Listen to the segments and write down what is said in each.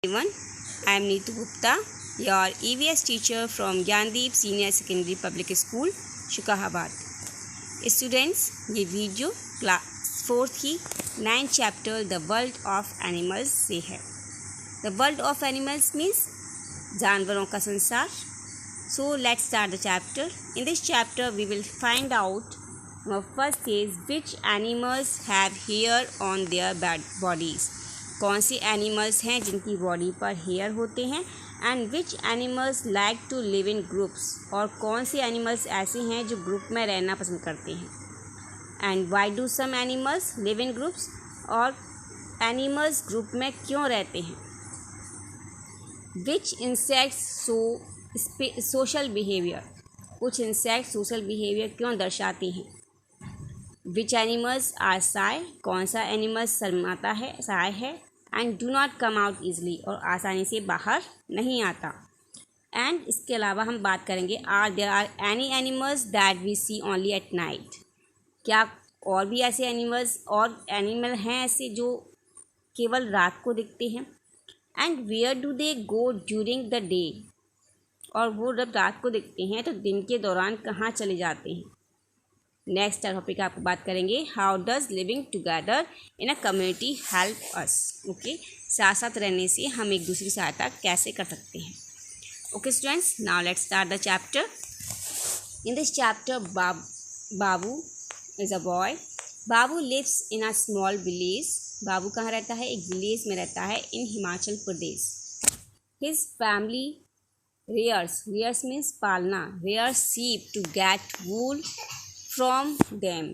Everyone, I am Neetu Gupta, your EVS teacher from Gyandeep Senior Secondary Public School, Shikohabad. Students, ये video class 4th की 9th chapter the world of animals से है। The world of animals means जानवरों का संसार। So let's start the chapter. In this chapter we will find out first is which animals have hair on their bodies. कौन सी animals हैं जिनकी body पर हेयर होते हैं। And which animals like to live in groups, और कौन से एनिमल्स ऐसे हैं जो ग्रुप में रहना पसंद करते हैं। And why do some animals live in groups, और एनिमल्स ग्रुप में क्यों रहते हैं। विच इंसेक्ट्स सोशल बिहेवियर, कुछ इंसेक्ट सोशल बिहेवियर क्यों दर्शाते हैं। विच एनिमल्स आर साय, कौन सा एनिमल्स शर्माता है, साय है। And do not come out easily, और आसानी से बाहर नहीं आता। एंड इसके अलावा हम बात करेंगे there are any animals that we see only at night, क्या और भी ऐसे एनिमल हैं ऐसे जो केवल रात को दिखते हैं। And where do they go during the day, और वो जब रात को दिखते हैं तो दिन के दौरान कहाँ चले जाते हैं। नेक्स्ट टॉपिक आपको बात करेंगे how does living together in a community help us. Okay, साथ साथ रहने से हम एक दूसरे की सहायता कैसे कर सकते हैं। Okay students, now let's start the chapter. In this chapter Babu is a boy. Babu lives in a small village. Babu कहाँ रहता है, एक विलेज में रहता है in Himachal Pradesh. His family rears means पालना, rears sheep to get wool from them.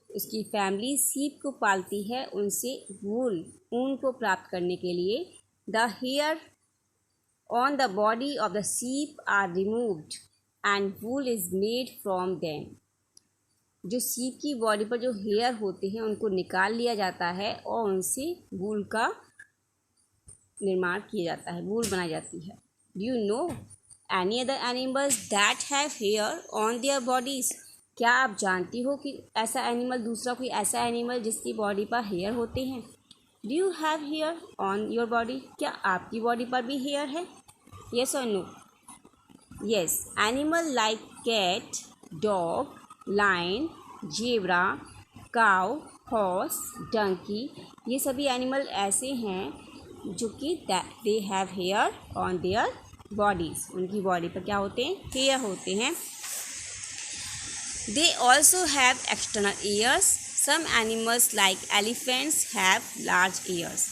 उसकी family sheep को पालती है उनसे ऊन को प्राप्त करने के लिए। The hair on the body of the sheep are removed and wool is made from them. जो सीप की बॉडी पर जो हेयर होते हैं उनको निकाल लिया जाता है और उनसे वूल का निर्माण किया जाता है, वूल बनाई जाती है। Do you know any other animals that have hair on their bodies, क्या आप जानती हो कि ऐसा एनिमल, दूसरा कोई ऐसा एनिमल जिसकी बॉडी पर हेयर होते हैं। Do you have hair on your body, क्या आपकी बॉडी पर भी हेयर है। येस और no. Yes, animal like cat, dog, lion, zebra, cow, horse, donkey, ये सभी एनिमल ऐसे हैं जो कि they have hair on their bodies, उनकी बॉडी पर क्या होते हैं, हेयर होते हैं। They also have external ears. Some animals like elephants have large ears.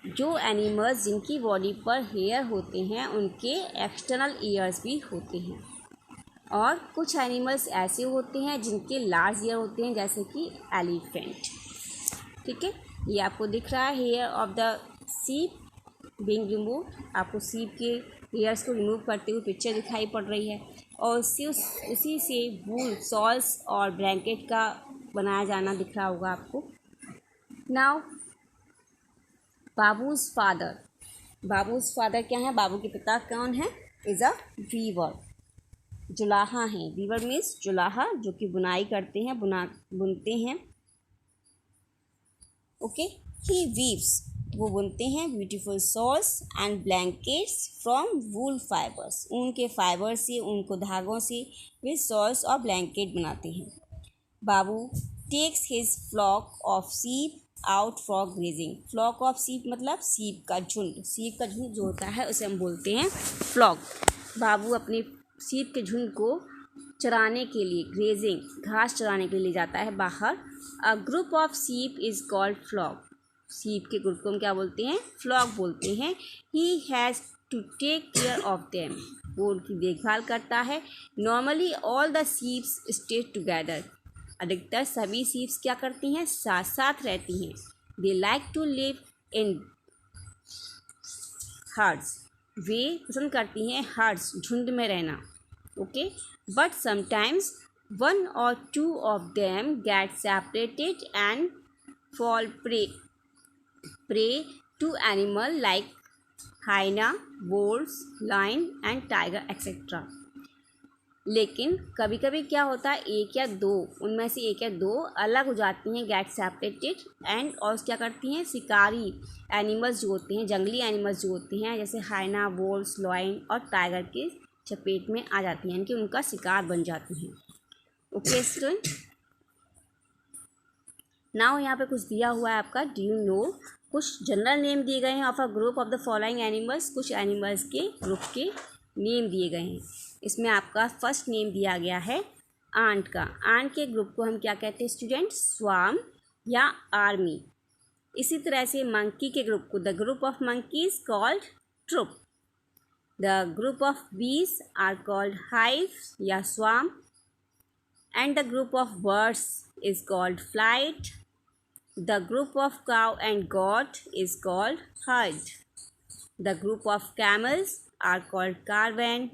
जो एनिमल्स जिनकी बॉडी पर हेयर होते हैं उनके एक्सटर्नल ईयर्स भी होते हैं, और कुछ एनिमल्स ऐसे होते हैं जिनके लार्ज ईयर होते हैं, जैसे कि एलिफेंट। ठीक है, ये आपको दिख रहा है हेयर ऑफ द सीप बीइंग रिमूव। आपको सीप के हेयर्स को रिमूव करते हुए पिक्चर दिखाई पड़ रही है, और उसी से वूल, शॉल्स और ब्लैंकेट का बनाया जाना दिख रहा होगा आपको। नाउ बाबूज़ फादर क्या है, बाबू के पिता कौन है, इज़ अ वीवर, जुलाहा हैं। वीवर मीन्स जुलाहा, जो कि बुनाई करते हैं, बुनते हैं। ओके, ही वीव्स, वो बुनते हैं beautiful shawls and blankets from wool fibres, ऊन के फाइबर से, ऊन को धागों से वे शॉल्स और ब्लैंकेट बनाते हैं। Babu takes his flock of sheep out for grazing. Flock of sheep मतलब सीप का झुंड जो होता है उसे हम बोलते हैं फ्लॉक। बाबू अपने सीप के झुंड को चराने के लिए, ग्रेजिंग, घास चराने के लिए जाता है बाहर। A group of sheep is called flock. Sheep के ग्रुप को हम क्या बोलते हैं, फ्लॉक बोलते हैं। He has to take care of them, वो उनकी देखभाल करता है। Normally all the sheeps stay together, अधिकतर सभी सीप्स क्या करती हैं, साथ साथ रहती हैं। They like to live in herds, वे पसंद करती हैं हर्ड्स, झुंड में रहना। ओके, but sometimes one or two of them get separated and fall prey to animal like hyena, wolves, lion and tiger etc. लेकिन कभी कभी क्या होता है, एक या दो, उनमें से एक या दो अलग हो जाती हैं, गेट सेपरेटेड, एंड और क्या करती हैं, शिकारी एनिमल्स जो होते हैं, जंगली एनिमल्स जो होते हैं, जैसे हाइना, वोल्स, लॉयन और टाइगर के चपेट में आ जाती हैं, यानी कि उनका शिकार बन जाती हैं। ओके स्टूडेंट, नाउ यहाँ पे कुछ दिया हुआ है आपका, डू यू नो, कुछ जनरल नेम दिए गए हैं of a group of the following animals, कुछ एनिमल्स के ग्रुप के नेम दिए गए हैं। इसमें आपका फर्स्ट नेम दिया गया है आंट का। आंट के ग्रुप को हम क्या कहते हैं स्टूडेंट, स्वार्म या आर्मी। इसी तरह से मंकी के ग्रुप को the group of monkeys called troop. The group of bees are called hive या swarm, and the group of birds is called flight. The group of cow and goat is called herd. The group of camels are called caravan.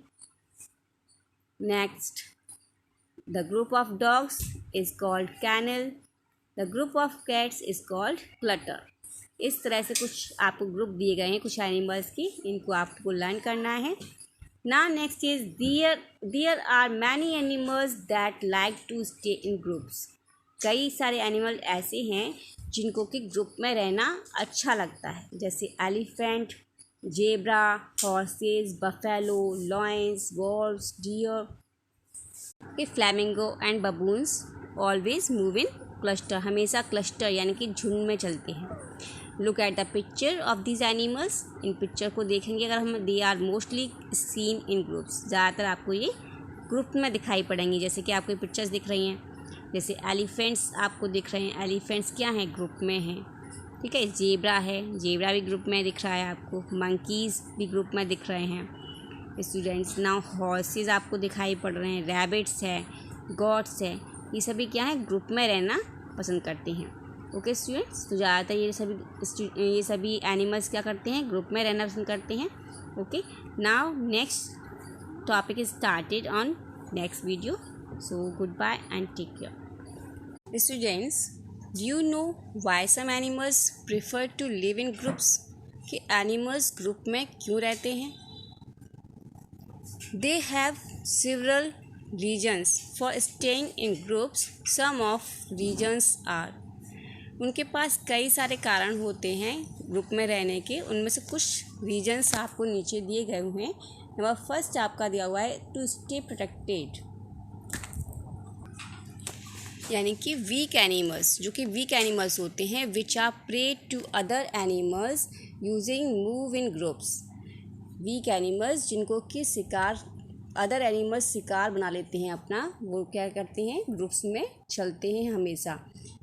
Next, the group of dogs is called kennel. The group of cats is called clutter. इस तरह से कुछ आपको group दिए गए हैं कुछ animals की, इनको आपको लर्न करना है। Now next is there are many animals that like to stay in groups. कई सारे एनिमल ऐसे हैं जिनको कि ग्रुप में रहना अच्छा लगता है, जैसे elephant, zebra, horses, buffalo, lions, wolves, deer, flamingo and baboons always move in cluster, हमेशा क्लस्टर यानी कि झुंड में चलते हैं। Look at the picture of this animals, इन पिक्चर को देखेंगे अगर हम, they are mostly seen in groups, ज़्यादातर आपको ये ग्रुप में दिखाई पड़ेंगी। जैसे कि आपको पिक्चर्स दिख रही हैं, जैसे एलिफेंट्स आपको दिख रहे हैं, एलिफेंट्स क्या हैं, ग्रुप में हैं, ठीक है। जेब्रा है, जेब्रा भी ग्रुप में दिख रहा है आपको। मंकीज़ भी ग्रुप में दिख रहे हैं स्टूडेंट्स। नाउ हॉर्सेस आपको दिखाई पड़ रहे हैं, रैबिट्स है, गॉट्स है, ये सभी क्या है, ग्रुप में रहना पसंद करते हैं। ओके स्टूडेंट्स, तो ज़्यादातर ये सभी एनिमल्स क्या करते हैं, ग्रुप में रहना पसंद करते हैं। Okay, now next topic is started on next video, so goodbye and take care. Students, do you know why some animals prefer to live in groups? कि animals group में क्यों रहते हैं? They have several reasons for staying in groups. Some of reasons are, उनके पास कई सारे कारण होते हैं ग्रुप में रहने के, उनमें से कुछ रीजन्स आपको नीचे दिए गए हुए हैं। नंबर फर्स्ट आपका दिया हुआ है टू स्टे प्रोटेक्टेड, यानी कि वीक एनिमल्स, जो कि वीक एनिमल्स होते हैं, which are prey to other animals using move in groups. Weak animals जिनको कि शिकार, अदर एनिमल्स शिकार बना लेते हैं अपना, वो क्या करते हैं, ग्रुप्स में चलते हैं हमेशा।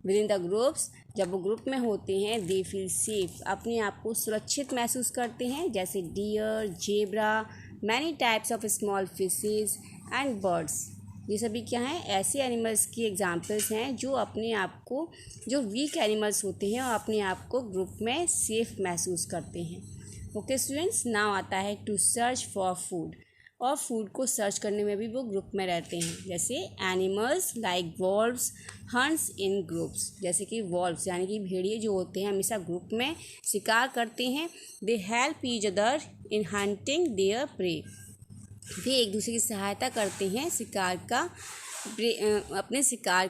विद इन द ग्रुप्स, जब वो ग्रुप में होते हैं, दे फील सेफ, अपने आप को सुरक्षित महसूस करते हैं, जैसे deer, zebra, many types of small fishes and birds. ये सभी क्या हैं, ऐसे एनिमल्स की एग्जांपल्स हैं जो अपने आप को, जो वीक एनिमल्स होते हैं और अपने आप को ग्रुप में सेफ महसूस करते हैं। ओके स्टूडेंट्स, नाउ आता है टू सर्च फॉर फूड, और फूड को सर्च करने में भी वो ग्रुप में रहते हैं। जैसे एनिमल्स लाइक वॉल्व्स हंट्स इन ग्रुप्स, जैसे कि वॉल्व्स यानी कि भेड़िए जो होते हैं हमेशा ग्रुप में शिकार करते हैं। They help each other in hunting their prey, वे एक दूसरे की सहायता करते हैं शिकार का, अपने शिकार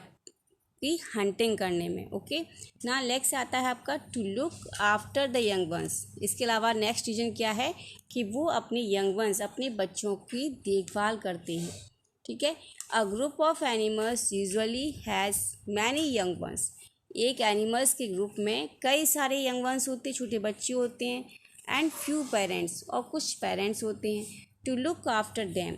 की हंटिंग करने में। ओके, ना नेक्स्ट आता है आपका to look after the young ones. इसके अलावा नेक्स्ट रीजन क्या है कि वो अपने यंग वंस, अपने बच्चों की देखभाल करते हैं, ठीक है। अ group of animals usually has many young ones, एक एनिमल्स के ग्रुप में कई सारे यंग वंस होते हैं, छोटे बच्चे होते हैं, एंड फ्यू पेरेंट्स, और कुछ पेरेंट्स होते हैं। टू लुक आफ्टर देम,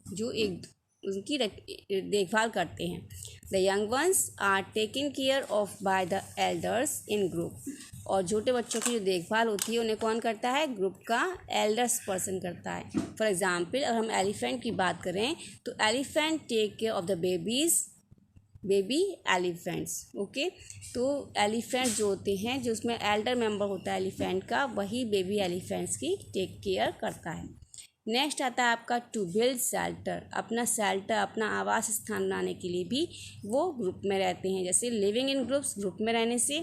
जो एक उनकी देखभाल करते हैं। The young ones are taken care of by the elders in group, और छोटे बच्चों की जो देखभाल होती है उन्हें कौन करता है, ग्रुप का एल्डर्स पर्सन करता है। फॉर एग्जाम्पल अगर हम एलिफेंट की बात करें तो elephant take care of the baby elephants. Okay, तो एलिफेंट जो होते हैं, जो उसमें एल्डर मेंबर होता है एलिफेंट का, वही बेबी एलिफेंट्स की टेक केयर करता है। नेक्स्ट आता है आपका टू बिल्ड शेल्टर, अपना शेल्टर, अपना आवास स्थान बनाने के लिए भी वो ग्रुप में रहते हैं। जैसे लिविंग इन ग्रुप्स, ग्रुप में रहने से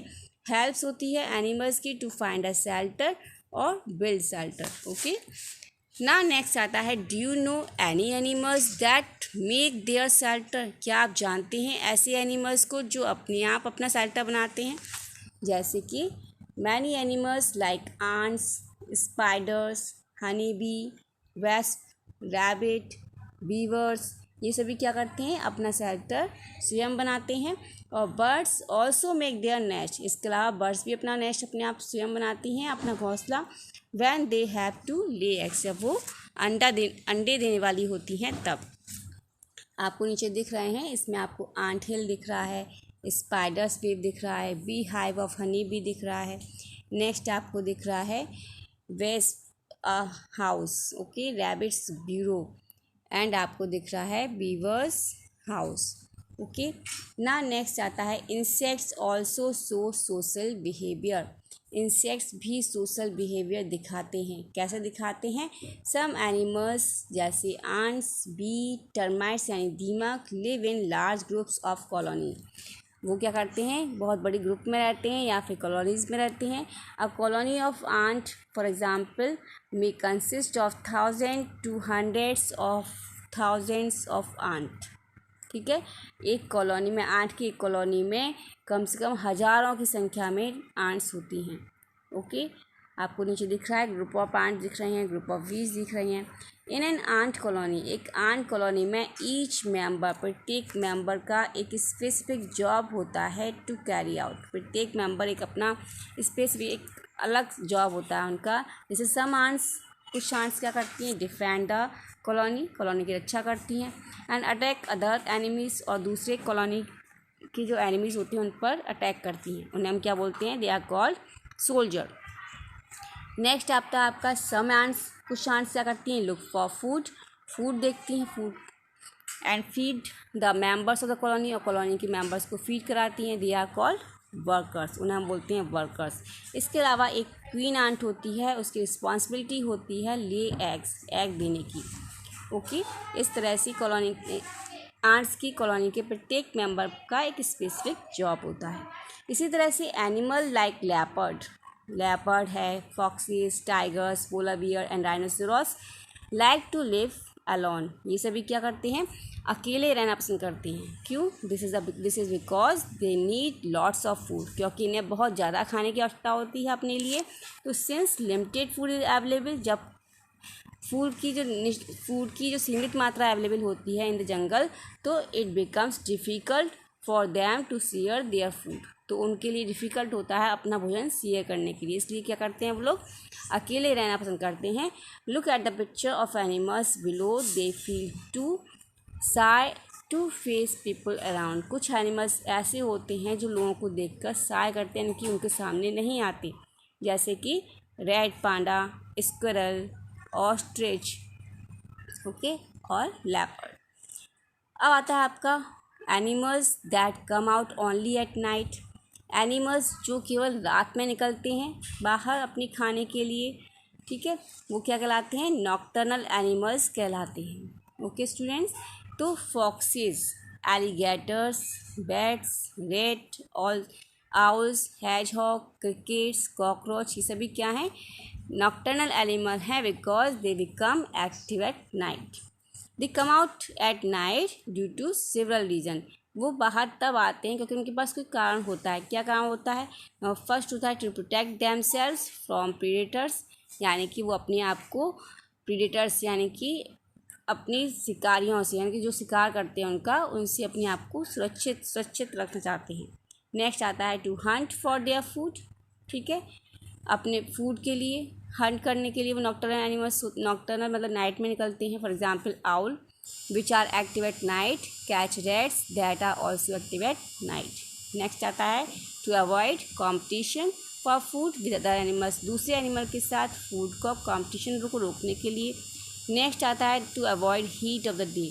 हेल्प्स होती है एनिमल्स की टू फाइंड अ शेल्टर और बिल्ड शेल्टर। ओके, ना नेक्स्ट आता है, do you know any animals that make their shelter? क्या आप जानते हैं ऐसे एनिमल्स को जो अपने आप अपना शेल्टर बनाते हैं? जैसे कि many animals like ants, spiders, honey bee, wasp, rabbit, beavers, ये सभी क्या करते हैं? अपना शेल्टर स्वयं बनाते हैं। और birds also make their nest, इसके अलावा बर्ड्स भी अपना नेस्ट अपने आप स्वयं बनाती हैं, अपना घोंसला। When they have to lay eggs, जब वो अंडे देने वाली होती हैं तब। आपको नीचे दिख रहे हैं, इसमें आपको आंट हिल दिख रहा है, स्पाइडर्स वेब दिख रहा है, bee hive of honey bee दिख रहा है। नेक्स्ट आपको दिख रहा है वेस्ट house, okay, rabbits burrow, and आपको दिख रहा है बीवर्स हाउस, ओके। ना नेक्स्ट आता है, insects also show social behaviour. Insects भी सोशल बिहेवियर दिखाते हैं। कैसे दिखाते हैं? सम एनिमल्स जैसे आंट्स, बी, टर्माइट्स यानी दीमक live in large groups of colony. वो क्या करते हैं? बहुत बड़ी ग्रुप में रहते हैं या फिर कॉलोनीज में रहते हैं। A colony of ant for example may consist of 1000 to hundreds of thousands of ant. ठीक है, एक कॉलोनी में, आंट की एक कॉलोनी में कम से कम हज़ारों की संख्या में आंट्स होती हैं, ओके। आपको नीचे दिख रहा है ग्रुप ऑफ आंट दिख रहे हैं, ग्रुप ऑफ बीज दिख रही हैं। इन एन आंट कॉलोनी, एक आंट कॉलोनी में ईच मेंबर, प्रत्येक मेंबर का एक स्पेसिफिक जॉब होता है टू कैरी आउट। प्रत्येक मेंबर एक अपना स्पेसिफिक एक अलग जॉब होता है उनका। जैसे सम आंट्स, कुछ आंट्स क्या करती हैं? डिफेंड द कॉलोनी, कॉलोनी की रक्षा करती हैं, एंड अटैक अदर एनिमीज, और दूसरे कॉलोनी की जो एनिमीज होती हैं उन पर अटैक करती हैं। उन्हें हम क्या बोलते हैं? They are called soldier. Next आता है आपका सम एंड्स, कुछ एंड्स क्या करती हैं? लुक फॉर फूड, फूड देखती हैं, food, and feed the members of the colony, और कॉलोनी के मेंबर्स को फीड कराती हैं। दे आर कॉल्ड वर्कर्स, उन्हें हम बोलते हैं वर्कर्स। इसके अलावा एक क्वीन आंट होती है, उसकी रिस्पॉन्सिबिलिटी होती है ले एग्स, एग देने की, ओके। इस तरह से कॉलोनी आंट्स की कॉलोनी के प्रत्येक मेंबर का एक स्पेसिफिक जॉब होता है। इसी तरह से एनिमल लाइक लेपर्ड, लेपर्ड है, foxes, tigers, polar bear and rhinoceros like to live alone, ये सभी क्या करते हैं? अकेले रहना पसंद करते हैं। क्यों? This is because they need lots of food, क्योंकि इन्हें बहुत ज़्यादा खाने की आवश्यकता होती है अपने लिए। तो since limited food is available, जब फूड की जो सीमित मात्रा अवेलेबल होती है इन द जंगल, तो it becomes difficult for them to share their food, तो उनके लिए डिफ़िकल्ट होता है अपना भोजन शेयर करने के लिए। इसलिए क्या करते हैं वो लोग? अकेले रहना पसंद करते हैं। Look at the picture of animals below, they feel too shy to face people around. कुछ एनिमल्स ऐसे होते हैं जो लोगों को देखकर शाय करते हैं, कि उनके सामने नहीं आते, जैसे कि red panda, squirrel, ostrich, okay, और लेपर्ड। अब आता है आपका animals that come out only at night. Animals जो केवल रात में निकलते हैं बाहर अपने खाने के लिए, ठीक है, वो क्या कहलाते हैं? नॉक्टर्नल एनिमल्स कहलाते हैं, ओके स्टूडेंट्स। तो foxes, alligators, bats, rat, all owls, hedgehog, crickets, cockroach, ये सभी क्या हैं? नॉक्टर्नल एनिमल हैं, because they become active at night. They come out at night due to several reason, वो बाहर तब आते हैं क्योंकि उनके पास कोई कारण होता है। क्या कारण होता है? फर्स्ट होता है to protect themselves from predators, यानी कि वो अपने आप को प्रीडेटर्स यानी कि अपनी शिकारियों से, यानी कि जो शिकार करते हैं उनका, उनसे अपने आप को सुरक्षित रखना चाहते हैं। नेक्स्ट आता है to hunt for their food, ठीक है, अपने फूड के लिए हंट करने के लिए वो नॉक्टर्नल एनिमल्स, नॉक्टर्नल मतलब नाइट में निकलते हैं। For example owl which are active at night catch rats that are also active at night. Next आता है to avoid competition for food with other animals, दूसरे एनिमल के साथ फूड को कॉम्पिटिशन को रोकने के लिए। नेक्स्ट आता है to avoid heat of the day,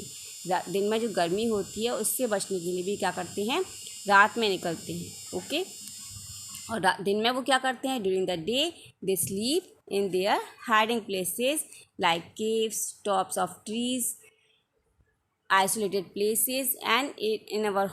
दिन में जो गर्मी होती है उससे बचने के लिए भी क्या करते हैं? रात में निकलते हैं, ओके। और दिन में वो क्या करते हैं? During the day they sleep in their hiding places like caves, tops of trees, isolated places and in our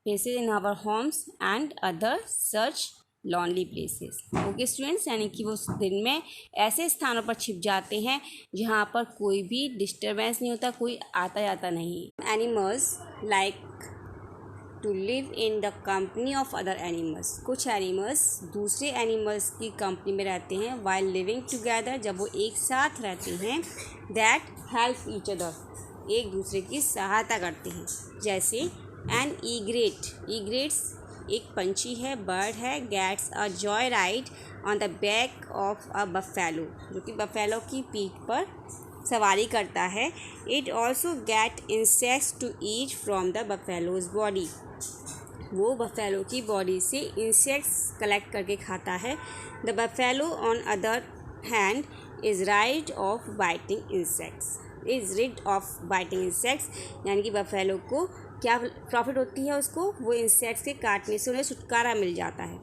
places in our homes and other such lonely places. Okay students, यानी कि वो दिन में ऐसे स्थानों पर छिप जाते हैं जहाँ पर कोई भी डिस्टर्बेंस नहीं होता, कोई आता जाता नहीं। Animals like to live in the company of other animals. कुछ एनिमल्स दूसरे एनिमल्स की कंपनी में रहते हैं वाइल लिविंग टुगेदर, जब वो एक साथ रहते हैं। दैट हेल्प ईच अदर, एक दूसरे की सहायता करते हैं। जैसे एन ईग्रेट्स एक पंछी है, बर्ड है, gets a joy ride on the back of a buffalo, जो कि बफेलो की पीठ पर सवारी करता है। It also get insects to eat from the buffalo's body, वो बफेलो की बॉडी से इंसेक्ट्स कलेक्ट करके खाता है। The buffalo on other hand is rid of biting insects, यानी कि बफेलो को क्या प्रॉफिट होती है उसको, वो इंसेक्ट्स के काटने से उन्हें छुटकारा मिल जाता है।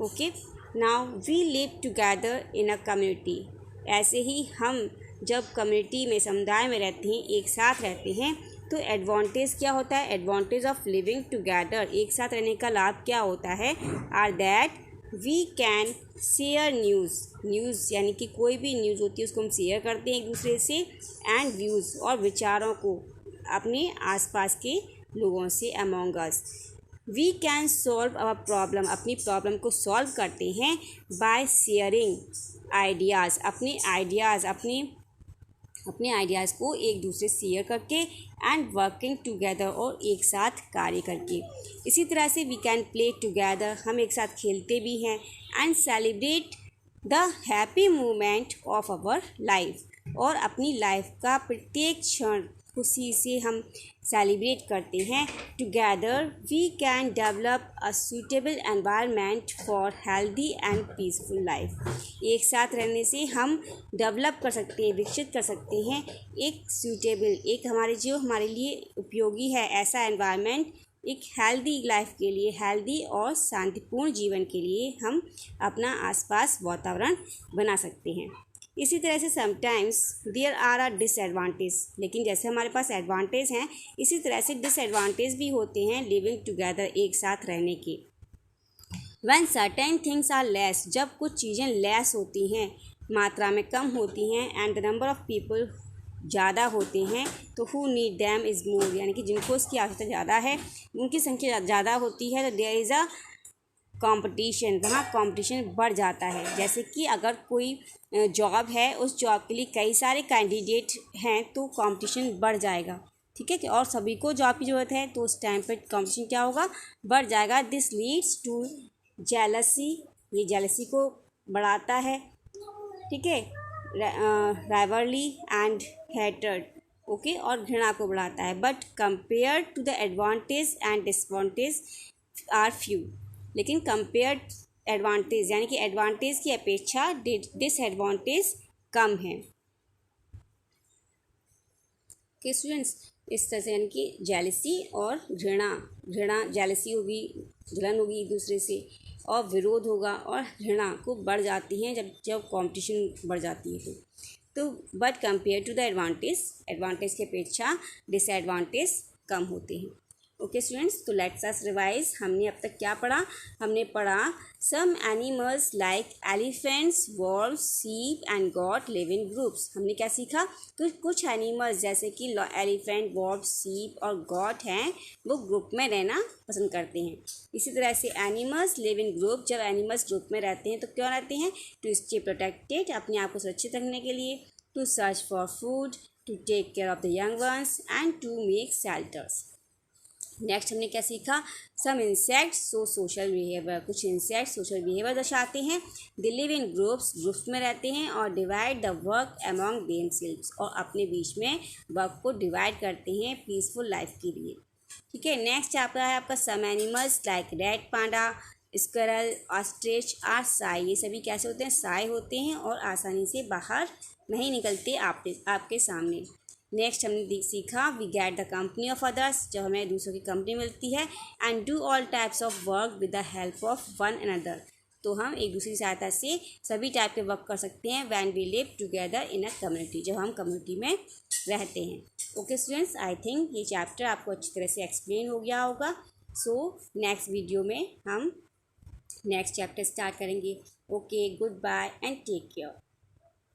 Okay, now we live together in a community. ऐसे ही हम जब कम्युनिटी में, समुदाय में रहते हैं, एक साथ रहते हैं, तो एडवांटेज क्या होता है, एडवांटेज ऑफ लिविंग टुगेदर, एक साथ रहने का लाभ क्या होता है, are that we can share news यानी कि कोई भी न्यूज़ होती है उसको हम शेयर करते हैं एक दूसरे से, एंड व्यूज़ और विचारों को अपने आसपास के लोगों से, among us. We can solve our problem, अपनी प्रॉब्लम को सॉल्व करते हैं बाय शेयरिंग आइडियाज़, अपने आइडियाज़ को एक दूसरे से शेयर करके, एंड वर्किंग टुगेदर, और एक साथ कार्य करके। इसी तरह से वी कैन प्ले टुगेदर, हम एक साथ खेलते भी हैं, and celebrate the happy moment of our life, और अपनी लाइफ का प्रत्येक क्षण खुशी से हम सेलिब्रेट करते हैं। Together we can develop a suitable environment for healthy and peaceful life, एक साथ रहने से हम डेवलप कर सकते हैं, विकसित कर सकते हैं एक सूटेबल, एक हमारे लिए उपयोगी है ऐसा एनवायरनमेंट, एक हेल्दी लाइफ के लिए, हेल्दी और शांतिपूर्ण जीवन के लिए हम अपना आसपास वातावरण बना सकते हैं। इसी तरह से sometimes there are a disadvantage, लेकिन जैसे हमारे पास एडवांटेज हैं, इसी तरह से डिसएडवांटेज भी होते हैं लिविंग टुगेदर, एक साथ रहने के। When certain things are less, जब कुछ चीज़ें लेस होती हैं, मात्रा में कम होती हैं, and the number of people ज़्यादा होते हैं, तो who need them is more, यानी कि जिनको उसकी आवश्यकता ज़्यादा है, उनकी संख्या ज़्यादा होती है, तो देयर इज़ अ कंपटीशन, वहाँ कंपटीशन बढ़ जाता है। जैसे कि अगर कोई जॉब है, उस जॉब के लिए कई सारे कैंडिडेट हैं, तो कंपटीशन बढ़ जाएगा, ठीक है कि, और सभी को जॉब की ज़रूरत है, तो उस टाइम पर कंपटीशन क्या होगा, बढ़ जाएगा। दिस लीड्स टू जेलसी, ये जेलसी को बढ़ाता है, ठीक है, राइवलरी एंड हेटर्ड, ओके, और घृणा को बढ़ाता है। But compare to the advantage and disadvantage are few, लेकिन कंपेयर एडवांटेज यानी कि एडवांटेज की अपेक्षा डिसएडवांटेज कम है। कि स्टूडेंट्स, इस तरह से यानी कि जेलसी और घृणा जेलसी होगी, जलन होगी एक दूसरे से, और विरोध होगा, और घृणा को बढ़ जाती हैं जब कंपटीशन बढ़ जाती है तो but compare to the advantage की अपेक्षा डिसएडवांटेज कम होते हैं। ओके स्टूडेंट्स, तो लेट्स अस रिवाइज। हमने अब तक क्या पढ़ा, हमने पढ़ा some animals like elephants, wolves, sheep and goat live in groups. हमने क्या सीखा, तो कुछ एनिमल्स जैसे कि एलिफेंट, वॉल्व, शीप और गॉट हैं, वो ग्रुप में रहना पसंद करते हैं। इसी तरह से एनिमल्स लिव इन ग्रुप, जब एनिमल्स ग्रुप में रहते हैं तो क्यों रहते हैं, टू स्टे प्रोटेक्टेड, अपने आप को सुरक्षित रखने के लिए, to search for food, to take care of the young ones, and to make shelters. Next हमने क्या सीखा, some insects show social behaviour, कुछ इंसेक्ट्स सोशल बिहेवियर दर्शाते हैं। दे लिव इन ग्रुप्स में रहते हैं, और divide the work among themselves, और अपने बीच में वर्क को डिवाइड करते हैं पीसफुल लाइफ के लिए, ठीक है। नेक्स्ट चैप्टर है आपका some animals like rat, panda, squirrel, ostrich are shy. ये सभी कैसे होते हैं, शाय होते हैं और आसानी से बाहर नहीं निकलते आपके सामने। नेक्स्ट हमने सीखा we get the company of others, जब हमें दूसरों की कंपनी मिलती है, and do all types of work with the help of one another, तो हम एक दूसरे की सहायता से सभी टाइप के वर्क कर सकते हैं। When we live together in a community, जब हम कम्युनिटी में रहते हैं। ओके स्टूडेंट्स, आई थिंक ये चैप्टर आपको अच्छी तरह से एक्सप्लेन हो गया होगा। सो नेक्स्ट वीडियो में हम नेक्स्ट चैप्टर स्टार्ट करेंगे। Okay, good bye and take care.